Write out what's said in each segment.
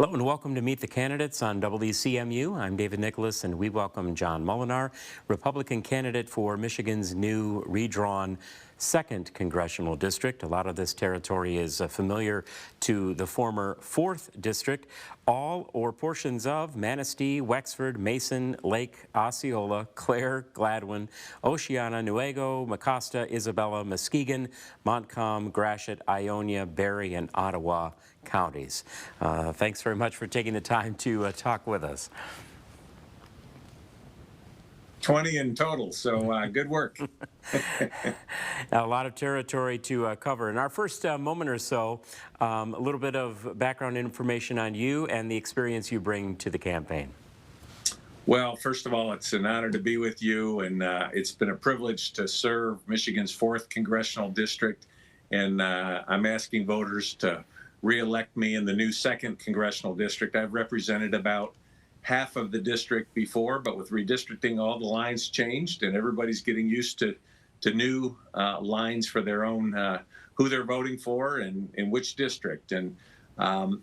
Hello and welcome to Meet the Candidates on WCMU. I'm David Nicholas and we welcome John Moolenaar, Republican candidate for Michigan's new redrawn 2nd Congressional District. A lot of this territory is familiar to the former 4th District. All or portions of Manistee, Wexford, Mason, Lake, Osceola, Clare, Gladwin, Oceana, Newaygo, Mecosta, Isabella, Muskegon, Montcalm, Gratiot, Ionia, Barry, and Ottawa counties. Thanks very much for taking the time to talk with us. 20 in total, so good work. Now, a lot of territory to cover. In our first moment or so, a little bit of background information on you and the experience you bring to the campaign. Well, first of all, it's an honor to be with you, and it's been a privilege to serve Michigan's 4th Congressional District, and I'm asking voters to re-elect me in the new 2nd Congressional District. I've represented about half of the district before, but with redistricting, all the lines changed, and everybody's getting used to new lines for their own, who they're voting for and in which district. And,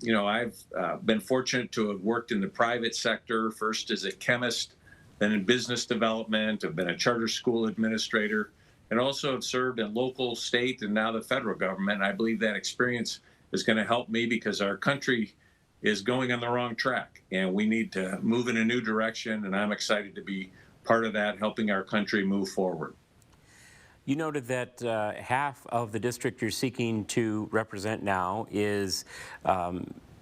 you know, I've been fortunate to have worked in the private sector, first as a chemist, then in business development. I've been a charter school administrator, and also have served in local, state, and now the federal government. And I believe that experience is going to help me because our country is going on the wrong track and we need to move in a new direction, and I'm excited to be part of that, helping our country move forward. You noted that half of the district you're seeking to represent now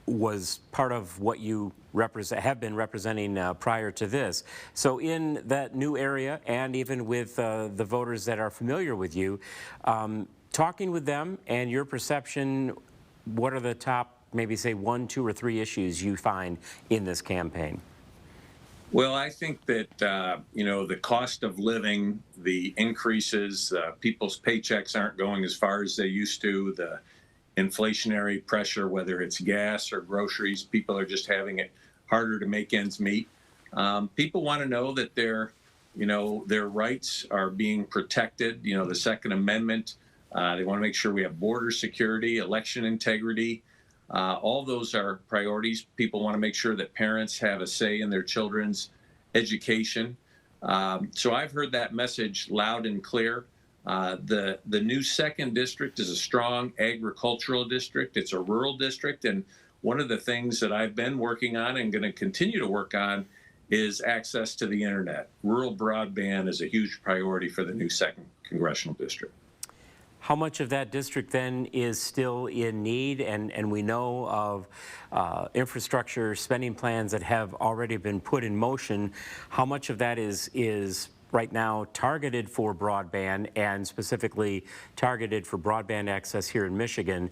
was part of what you have been representing prior to this. So in that new area, and even with the voters that are familiar with you, talking with them and your perception, what are the top, maybe say 1, 2, or 3 issues you find in this campaign? Well, I think that, you know, the cost of living, the increases, people's paychecks aren't going as far as they used to, the inflationary pressure, whether it's gas or groceries, people are just having it harder to make ends meet. People want to know that their rights are being protected, you know, the Second Amendment. They want to make sure we have border security, election integrity. All those are priorities. People want to make sure that parents have a say in their children's education. So I've heard that message loud and clear. The new 2nd District is a strong agricultural district. It's a rural district. And one of the things that I've been working on and going to continue to work on is access to the internet. Rural broadband is a huge priority for the new 2nd Congressional District. How much of that district then is still in need? And we know of infrastructure spending plans that have already been put in motion. How much of that is right now targeted for broadband, and specifically targeted for broadband access here in Michigan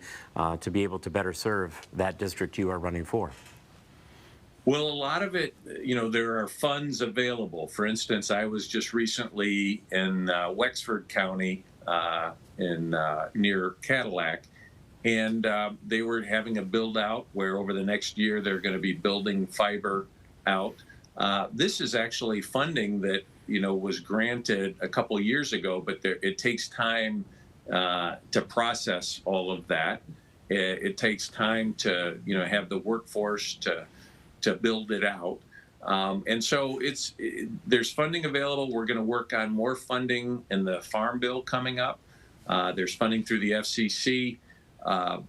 to be able to better serve that district you are running for? Well, a lot of it, you know, there are funds available. For instance, I was just recently in Wexford County, near Cadillac, and they were having a build out where over the next year they're going to be building fiber out. This is actually funding that, you know, was granted a couple of years ago, but it takes time to process all of that. It takes time to, you know, have the workforce to build it out. And so there's funding available. We're going to work on more funding in the Farm Bill coming up. There's funding through the FCC,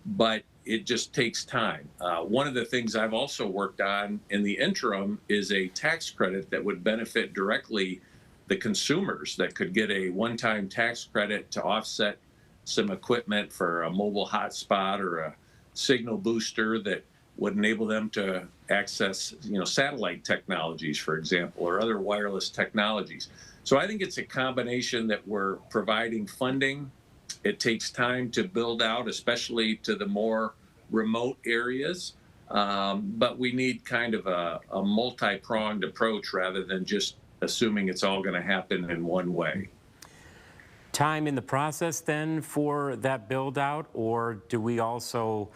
but it just takes time. One of the things I've also worked on in the interim is a tax credit that would benefit directly the consumers, that could get a one-time tax credit to offset some equipment for a mobile hotspot or a signal booster that would enable them to access, you know, satellite technologies, for example, or other wireless technologies. So I think it's a combination that we're providing funding. It takes time to build out, especially to the more remote areas. But we need kind of a multi-pronged approach rather than just assuming it's all going to happen in one way. Time in the process then for that build out, or do we also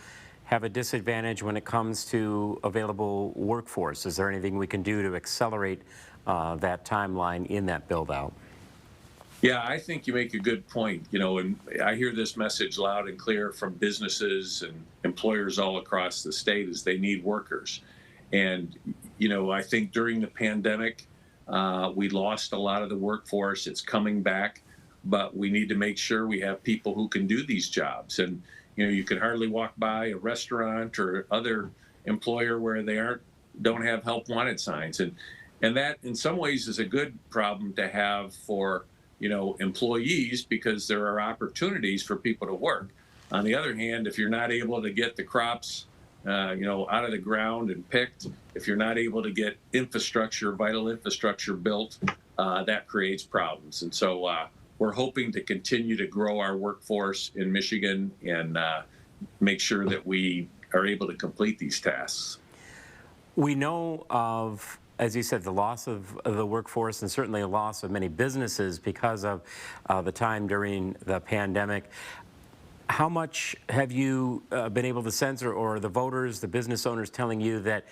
have a disadvantage when it comes to available workforce? Is there anything we can do to accelerate that timeline in that build out? Yeah, I think you make a good point. And I hear this message loud and clear from businesses and employers all across the state is they need workers. And, I think during the pandemic, we lost a lot of the workforce. It's coming back, but we need to make sure we have people who can do these jobs. And, you can hardly walk by a restaurant or other employer where they don't have help wanted signs. And that in some ways is a good problem to have for employees because there are opportunities for people to work. On the other hand, if you're not able to get the crops out of the ground and picked, if you're not able to get vital infrastructure built, that creates problems. And so we're hoping to continue to grow our workforce in Michigan and make sure that we are able to complete these tasks. We know of, as you said, the loss of the workforce and certainly a loss of many businesses because of the time during the pandemic. How much have you been able to sense, or the voters, the business owners telling you that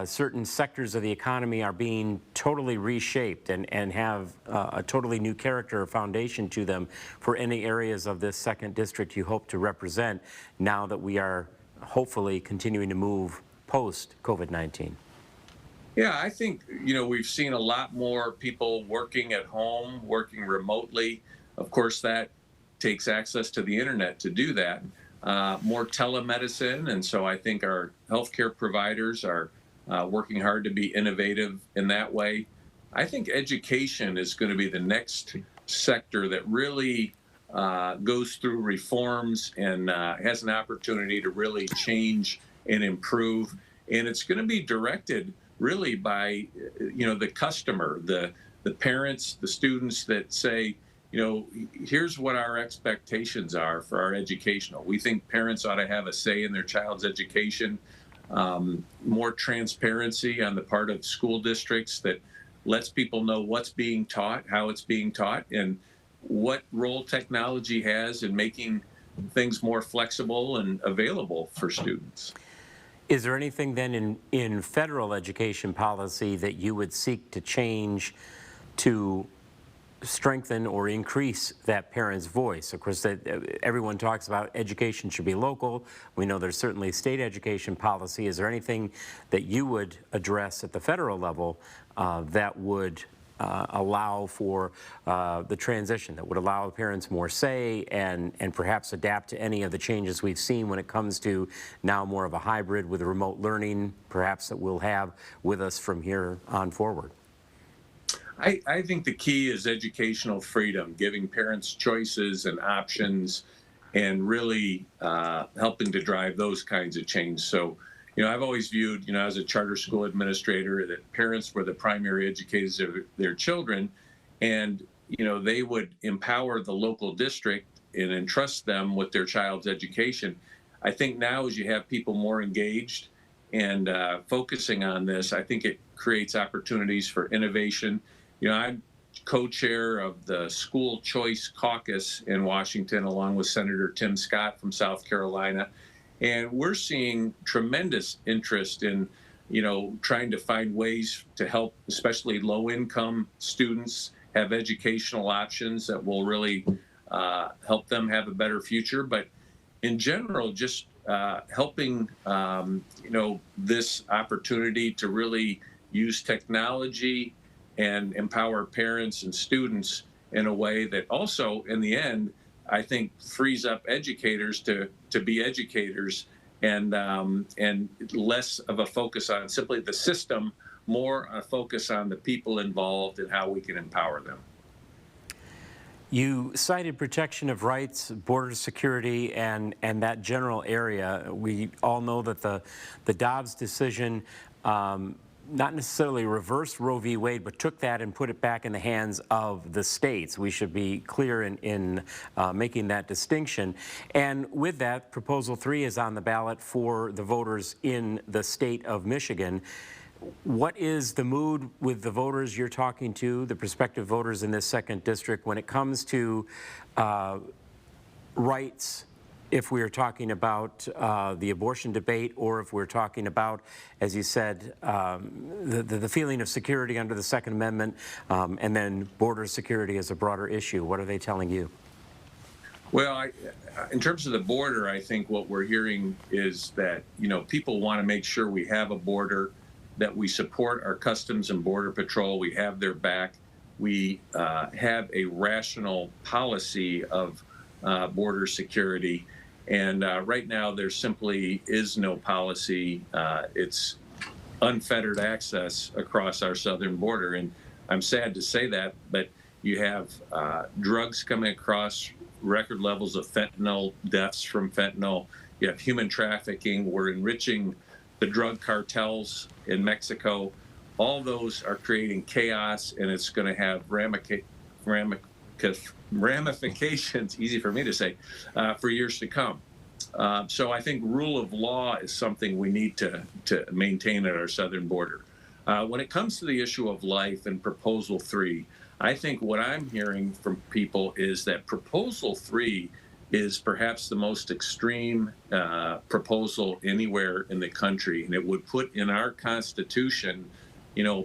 certain sectors of the economy are being totally reshaped and have a totally new character or foundation to them for any areas of this second district you hope to represent now that we are hopefully continuing to move post-COVID-19? Yeah, I think, we've seen a lot more people working at home, working remotely. Of course, that takes access to the internet to do that. More telemedicine. And so I think our healthcare providers are working hard to be innovative in that way. I think education is going to be the next sector that really goes through reforms and has an opportunity to really change and improve. And it's going to be directed really by the customer, the parents, the students that say, here's what our expectations are for our educational. We think parents ought to have a say in their child's education, more transparency on the part of school districts that lets people know what's being taught, how it's being taught, and what role technology has in making things more flexible and available for students. Is there anything then in federal education policy that you would seek to change to strengthen or increase that parent's voice? Of course, everyone talks about education should be local. We know there's certainly state education policy. Is there anything that you would address at the federal level that would allow for the transition, that would allow parents more say and perhaps adapt to any of the changes we've seen when it comes to now more of a hybrid with remote learning, perhaps that we'll have with us from here on forward? I think the key is educational freedom, giving parents choices and options, and really helping to drive those kinds of change. So, I've always viewed, as a charter school administrator, that parents were the primary educators of their children, and they would empower the local district and entrust them with their child's education. I think now, as you have people more engaged and focusing on this, I think it creates opportunities for innovation. I'm co-chair of the School Choice Caucus in Washington, along with Senator Tim Scott from South Carolina. And we're seeing tremendous interest in, trying to find ways to help, especially low-income students, have educational options that will really help them have a better future. But in general, just helping, this opportunity to really use technology and empower parents and students in a way that also, in the end, I think frees up educators to be educators, and less of a focus on simply the system, more a focus on the people involved and how we can empower them. You cited protection of rights, border security, and that general area. We all know that the Dobbs decision not necessarily reversed Roe v. Wade, but took that and put it back in the hands of the states. We should be clear in making that distinction. And with that, Proposal 3 is on the ballot for the voters in the state of Michigan. What is the mood with the voters you're talking to, the prospective voters in this second district, when it comes to rights if we're talking about the abortion debate, or if we're talking about, as you said, the feeling of security under the Second Amendment, and then border security as a broader issue. What are they telling you? Well, in terms of the border, I think what we're hearing is that, people want to make sure we have a border, that we support our Customs and Border Patrol, we have their back, we have a rational policy of border security. And right now, there simply is no policy. It's unfettered access across our southern border. And I'm sad to say that, but you have drugs coming across, record levels of fentanyl, deaths from fentanyl. You have human trafficking. We're enriching the drug cartels in Mexico. All those are creating chaos, and it's going to have ramifications, easy for me to say, for years to come. So I think rule of law is something we need to maintain at our southern border. When it comes to the issue of life and Proposal 3, I think what I'm hearing from people is that Proposal 3 is perhaps the most extreme proposal anywhere in the country, and it would put in our Constitution,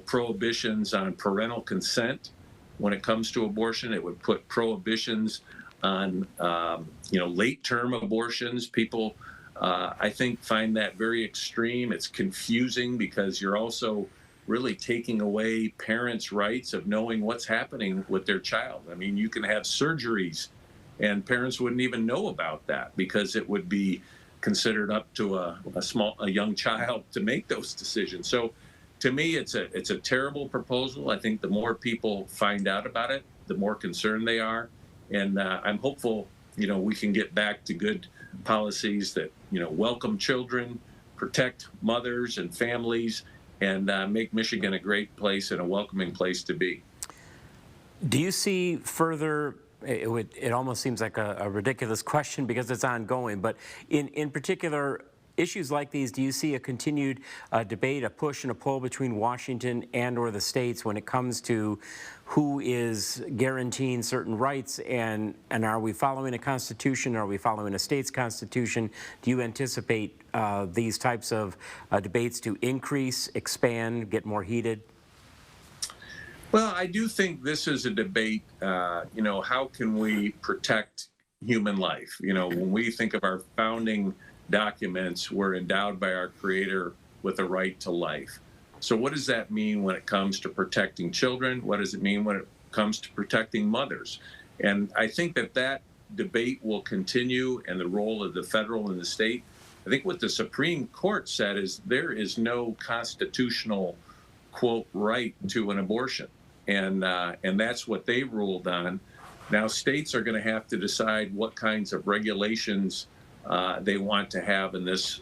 prohibitions on parental consent when it comes to abortion. It would put prohibitions on, late-term abortions. People, I think, find that very extreme. It's confusing because you're also really taking away parents' rights of knowing what's happening with their child. I mean, you can have surgeries and parents wouldn't even know about that because it would be considered up to a young child to make those decisions. So to me, it's a terrible proposal. I think the more people find out about it, the more concerned they are. And I'm hopeful, we can get back to good policies that, welcome children, protect mothers and families, and make Michigan a great place and a welcoming place to be. Do you see further, it almost seems like a ridiculous question because it's ongoing, but in particular, issues like these, do you see a continued debate, a push and a pull between Washington and or the states when it comes to who is guaranteeing certain rights, and are we following a constitution? Are we following a state's constitution? Do you anticipate these types of debates to increase, expand, get more heated? Well, I do think this is a debate, how can we protect human life? When we think of our founding documents, we're endowed by our Creator with a right to life. So what does that mean when it comes to protecting children? What does it mean when it comes to protecting mothers? And I think that debate will continue, and the role of the federal and the state. I think what the Supreme Court said is there is no constitutional, quote, right to an abortion. And that's what they ruled on. Now, states are going to have to decide what kinds of regulations they want to have in this,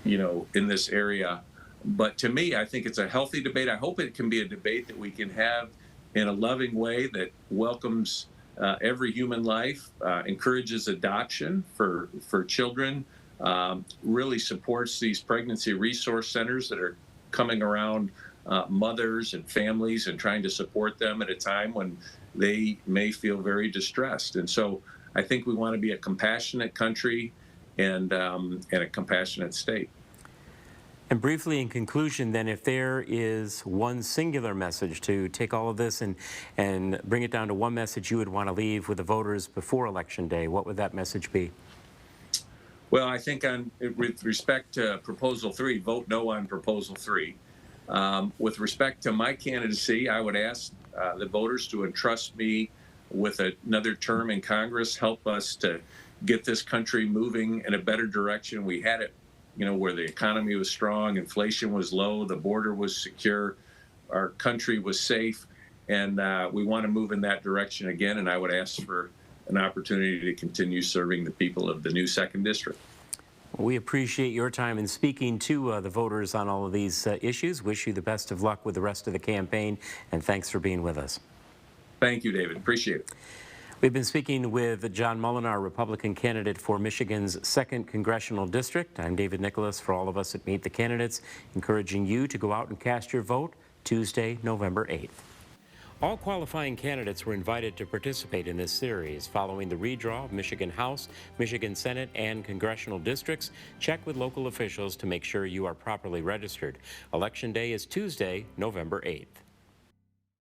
in this area. But to me, I think it's a healthy debate. I hope it can be a debate that we can have in a loving way that welcomes every human life, encourages adoption for children, really supports these pregnancy resource centers that are coming around mothers and families and trying to support them at a time when they may feel very distressed. And so I think we want to be a compassionate country and a compassionate state. And briefly, in conclusion, then, if there is one singular message to take all of this and bring it down to one message you would want to leave with the voters before Election Day, what would that message be? Well, I think with respect to Proposal 3, vote no on Proposal 3. With respect to my candidacy, I would ask the voters to entrust me with another term in Congress, help us to get this country moving in a better direction. We had it, where the economy was strong, inflation was low, the border was secure, our country was safe, and we want to move in that direction again. And I would ask for an opportunity to continue serving the people of the new 2nd District. We appreciate your time in speaking to the voters on all of these issues. Wish you the best of luck with the rest of the campaign, and thanks for being with us. Thank you, David. Appreciate it. We've been speaking with John Moolenaar, Republican candidate for Michigan's 2nd Congressional District. I'm David Nicholas for all of us at Meet the Candidates, encouraging you to go out and cast your vote Tuesday, November 8th. All qualifying candidates were invited to participate in this series. Following the redraw of Michigan House, Michigan Senate, and congressional districts, check with local officials to make sure you are properly registered. Election Day is Tuesday, November 8th.